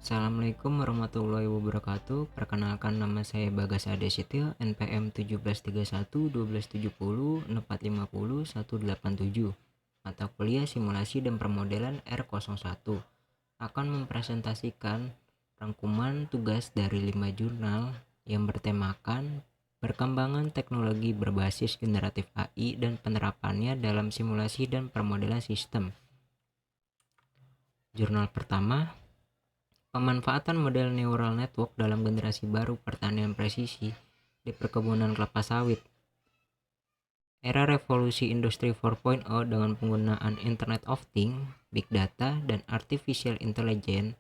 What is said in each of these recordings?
Assalamualaikum warahmatullahi wabarakatuh. Perkenalkan, nama saya Bagas Adesityo, NPM 1731 1270 6450 187. Mata kuliah Simulasi dan Permodelan R01 akan mempresentasikan rangkuman tugas dari 5 jurnal yang bertemakan perkembangan teknologi berbasis generatif AI dan penerapannya dalam simulasi dan permodelan sistem. Jurnal pertama, pemanfaatan model neural network dalam generasi baru pertanian presisi di perkebunan kelapa sawit. Era revolusi industri 4.0 dengan penggunaan Internet of Things, Big Data, dan Artificial Intelligence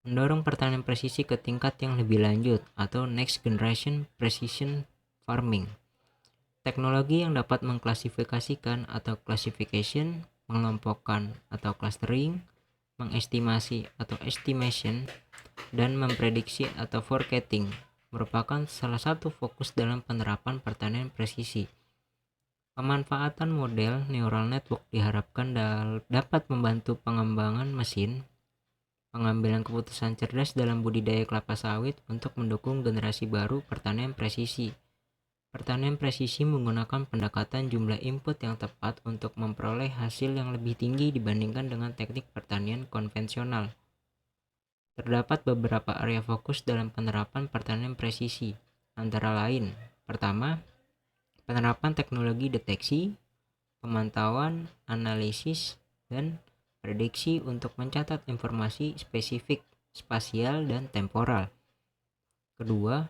mendorong pertanian presisi ke tingkat yang lebih lanjut atau Next Generation Precision Farming. Teknologi yang dapat mengklasifikasikan atau classification, mengelompokkan atau clustering, mengestimasi atau estimation, dan memprediksi atau forecasting merupakan salah satu fokus dalam penerapan pertanian presisi. Pemanfaatan model neural network diharapkan dapat membantu pengembangan mesin, pengambilan keputusan cerdas dalam budidaya kelapa sawit untuk mendukung generasi baru pertanian presisi. Pertanian presisi menggunakan pendekatan jumlah input yang tepat untuk memperoleh hasil yang lebih tinggi dibandingkan dengan teknik pertanian konvensional. Terdapat beberapa area fokus dalam penerapan pertanian presisi, antara lain: pertama, penerapan teknologi deteksi, pemantauan, analisis, dan prediksi untuk mencatat informasi spesifik, spasial, dan temporal. Kedua,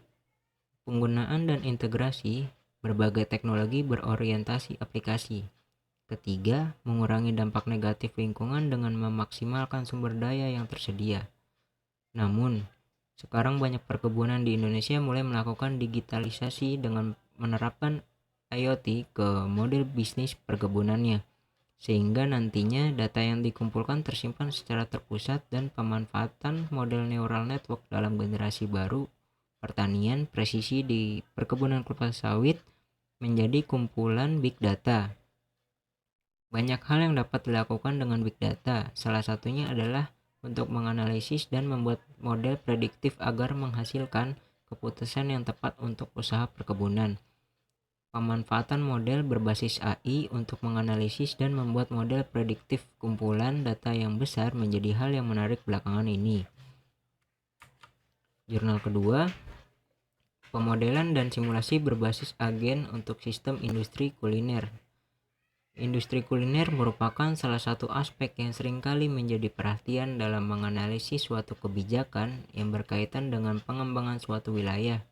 penggunaan dan integrasi berbagai teknologi berorientasi aplikasi. Ketiga, mengurangi dampak negatif lingkungan dengan memaksimalkan sumber daya yang tersedia. Namun, sekarang banyak perkebunan di Indonesia mulai melakukan digitalisasi dengan menerapkan IoT ke model bisnis perkebunannya, sehingga nantinya data yang dikumpulkan tersimpan secara terpusat dan pemanfaatan model neural network dalam generasi baru pertanian presisi di perkebunan kelapa sawit menjadi kumpulan big data. Banyak hal yang dapat dilakukan dengan big data, salah satunya adalah untuk menganalisis dan membuat model prediktif agar menghasilkan keputusan yang tepat untuk usaha perkebunan. Pemanfaatan model berbasis AI untuk menganalisis dan membuat model prediktif kumpulan data yang besar menjadi hal yang menarik belakangan ini. Jurnal kedua, pemodelan dan simulasi berbasis agen untuk sistem industri kuliner. Industri kuliner merupakan salah satu aspek yang seringkali menjadi perhatian dalam menganalisis suatu kebijakan yang berkaitan dengan pengembangan suatu wilayah.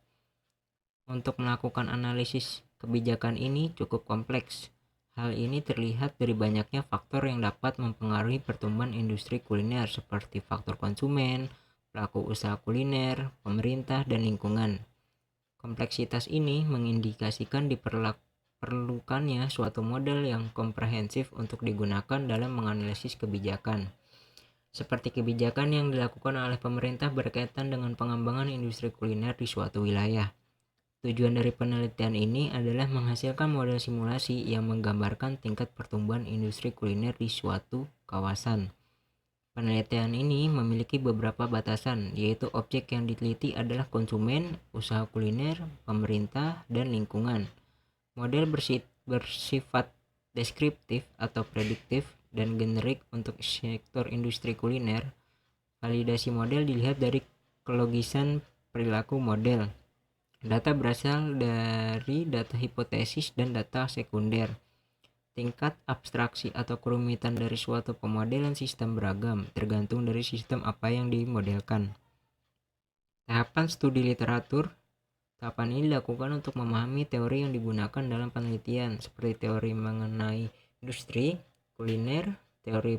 Untuk melakukan analisis kebijakan ini cukup kompleks. Hal ini terlihat dari banyaknya faktor yang dapat mempengaruhi pertumbuhan industri kuliner seperti faktor konsumen, pelaku usaha kuliner, pemerintah, dan lingkungan. Kompleksitas ini mengindikasikan diperlukannya suatu model yang komprehensif untuk digunakan dalam menganalisis kebijakan. Seperti kebijakan yang dilakukan oleh pemerintah berkaitan dengan pengembangan industri kuliner di suatu wilayah. Tujuan dari penelitian ini adalah menghasilkan model simulasi yang menggambarkan tingkat pertumbuhan industri kuliner di suatu kawasan. Penelitian ini memiliki beberapa batasan, yaitu objek yang diteliti adalah konsumen, usaha kuliner, pemerintah, dan lingkungan. Model bersifat deskriptif atau prediktif dan generik untuk sektor industri kuliner. Validasi model dilihat dari kelogisan perilaku model. Data berasal dari data hipotesis dan data sekunder. Tingkat abstraksi atau kerumitan dari suatu pemodelan sistem beragam, tergantung dari sistem apa yang dimodelkan. Tahapan studi literatur. Tahapan ini dilakukan untuk memahami teori yang digunakan dalam penelitian, seperti teori mengenai industri kuliner, teori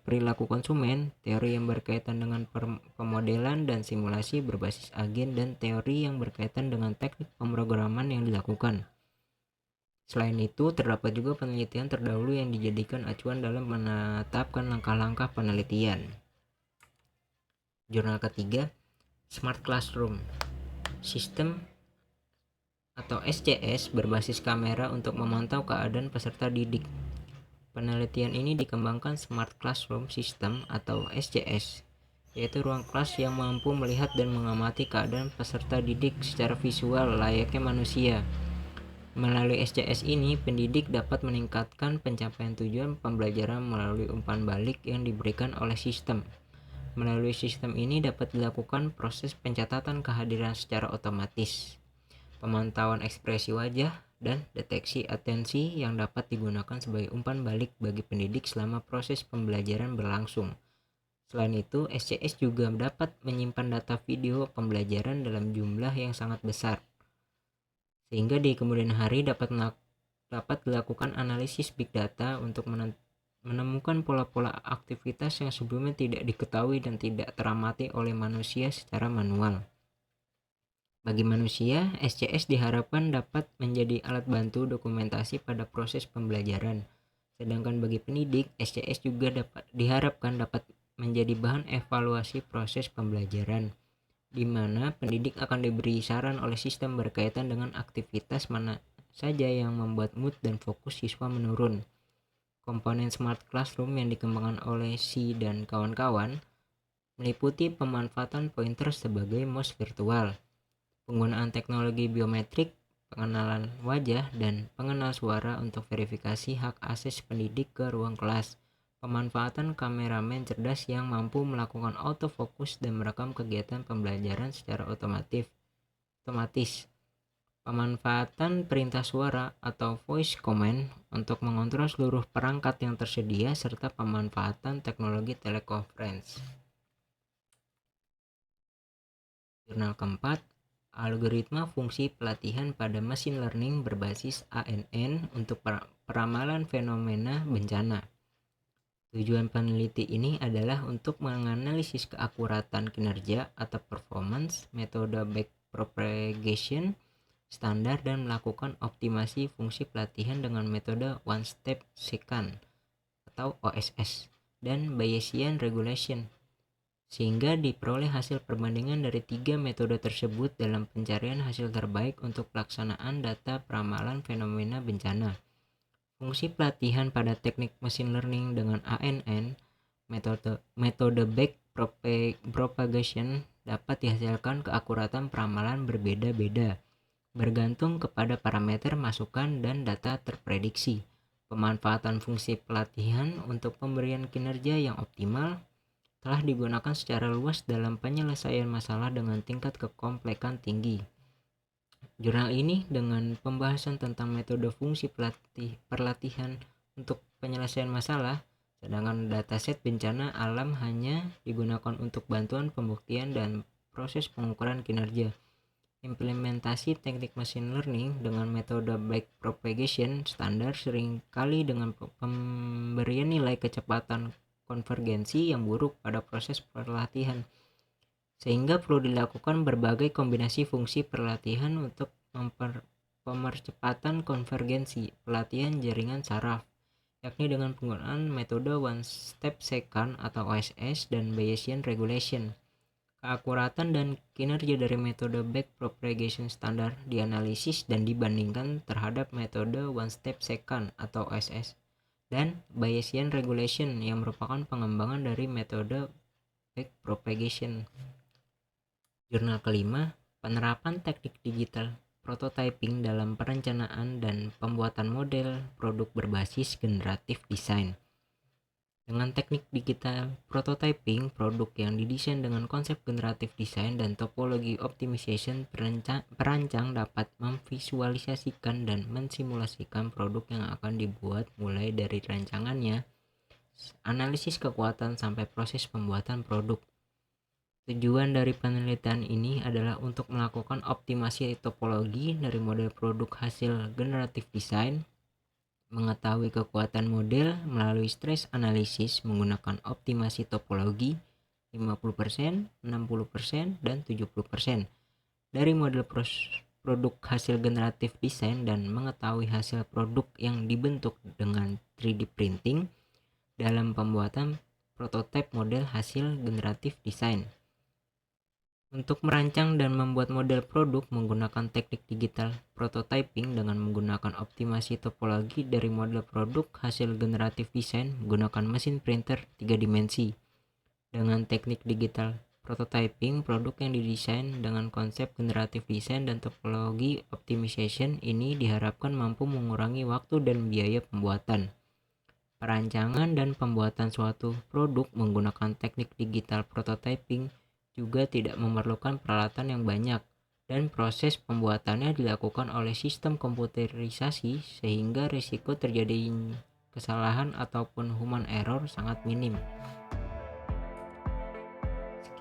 perilaku konsumen, teori yang berkaitan dengan pemodelan dan simulasi berbasis agen, dan teori yang berkaitan dengan teknik pemrograman yang dilakukan. Selain itu, terdapat juga penelitian terdahulu yang dijadikan acuan dalam menetapkan langkah-langkah penelitian. Jurnal ketiga, Smart Classroom Sistem atau SCS berbasis kamera untuk memantau keadaan peserta didik. Penelitian ini dikembangkan Smart Classroom System atau SCS yaitu ruang kelas yang mampu melihat dan mengamati keadaan peserta didik secara visual layaknya manusia. Melalui SCS ini, pendidik dapat meningkatkan pencapaian tujuan pembelajaran melalui umpan balik yang diberikan oleh sistem. Melalui sistem ini dapat dilakukan proses pencatatan kehadiran secara otomatis, pemantauan ekspresi wajah, dan deteksi atensi yang dapat digunakan sebagai umpan balik bagi pendidik selama proses pembelajaran berlangsung. Selain itu, SCS juga dapat menyimpan data video pembelajaran dalam jumlah yang sangat besar, sehingga di kemudian hari dapat dilakukan analisis big data untuk menemukan pola-pola aktivitas yang sebelumnya tidak diketahui dan tidak teramati oleh manusia secara manual. Bagi manusia, SCS diharapkan dapat menjadi alat bantu dokumentasi pada proses pembelajaran. Sedangkan bagi pendidik, SCS juga diharapkan dapat menjadi bahan evaluasi proses pembelajaran, di mana pendidik akan diberi saran oleh sistem berkaitan dengan aktivitas mana saja yang membuat mood dan fokus siswa menurun. Komponen Smart Classroom yang dikembangkan oleh Si dan kawan-kawan meliputi pemanfaatan pointer sebagai mouse virtual, penggunaan teknologi biometrik, pengenalan wajah, dan pengenal suara untuk verifikasi hak akses pendidik ke ruang kelas, pemanfaatan kameramen cerdas yang mampu melakukan autofocus dan merekam kegiatan pembelajaran secara otomatis, pemanfaatan perintah suara atau voice command untuk mengontrol seluruh perangkat yang tersedia, serta pemanfaatan teknologi teleconference. Jurnal keempat, algoritma fungsi pelatihan pada machine learning berbasis ANN untuk peramalan fenomena bencana. Tujuan peneliti ini adalah untuk menganalisis keakuratan kinerja atau performance metode backpropagation standar dan melakukan optimasi fungsi pelatihan dengan metode one step second atau OSS dan Bayesian regulation, sehingga diperoleh hasil perbandingan dari 3 metode tersebut dalam pencarian hasil terbaik untuk pelaksanaan data peramalan fenomena bencana. Fungsi pelatihan pada teknik machine learning dengan ANN, metode backpropagation dapat dihasilkan keakuratan peramalan berbeda-beda, bergantung kepada parameter masukan dan data terprediksi. Pemanfaatan fungsi pelatihan untuk pemberian kinerja yang optimal telah digunakan secara luas dalam penyelesaian masalah dengan tingkat kekomplekan tinggi. Jurnal ini dengan pembahasan tentang metode fungsi perlatihan untuk penyelesaian masalah, sedangkan dataset bencana alam hanya digunakan untuk bantuan pembuktian dan proses pengukuran kinerja. Implementasi teknik machine learning dengan metode backpropagation standar seringkali dengan pemberian nilai kecepatan konvergensi yang buruk pada proses pelatihan, sehingga perlu dilakukan berbagai kombinasi fungsi pelatihan untuk pemercepatan konvergensi pelatihan jaringan saraf, yakni dengan penggunaan metode one step second atau OSS dan Bayesian regulation. Keakuratan dan kinerja dari metode backpropagation standar dianalisis dan dibandingkan terhadap metode one step second atau OSS dan Bayesian regulation yang merupakan pengembangan dari metode backpropagation. Jurnal kelima, penerapan teknik digital prototyping dalam perencanaan dan pembuatan model produk berbasis generatif design. Dengan teknik digital prototyping, produk yang didesain dengan konsep generatif design dan topologi optimization, perancang dapat memvisualisasikan dan mensimulasikan produk yang akan dibuat mulai dari rancangannya, analisis kekuatan sampai proses pembuatan produk. Tujuan dari penelitian ini adalah untuk melakukan optimasi topologi dari model produk hasil generatif design, mengetahui kekuatan model melalui stress analisis menggunakan optimasi topologi 50%, 60%, dan 70% dari model produk hasil generatif design, dan mengetahui hasil produk yang dibentuk dengan 3D printing dalam pembuatan prototipe model hasil generatif design. Untuk merancang dan membuat model produk menggunakan teknik digital prototyping dengan menggunakan optimasi topologi dari model produk hasil generatif design menggunakan mesin printer 3 dimensi. Dengan teknik digital prototyping, produk yang didesain dengan konsep generatif design dan topologi optimization ini diharapkan mampu mengurangi waktu dan biaya pembuatan. Perancangan dan pembuatan suatu produk menggunakan teknik digital prototyping juga tidak memerlukan peralatan yang banyak, dan proses pembuatannya dilakukan oleh sistem komputerisasi sehingga risiko terjadi kesalahan ataupun human error sangat minim.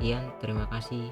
Sekian, terima kasih.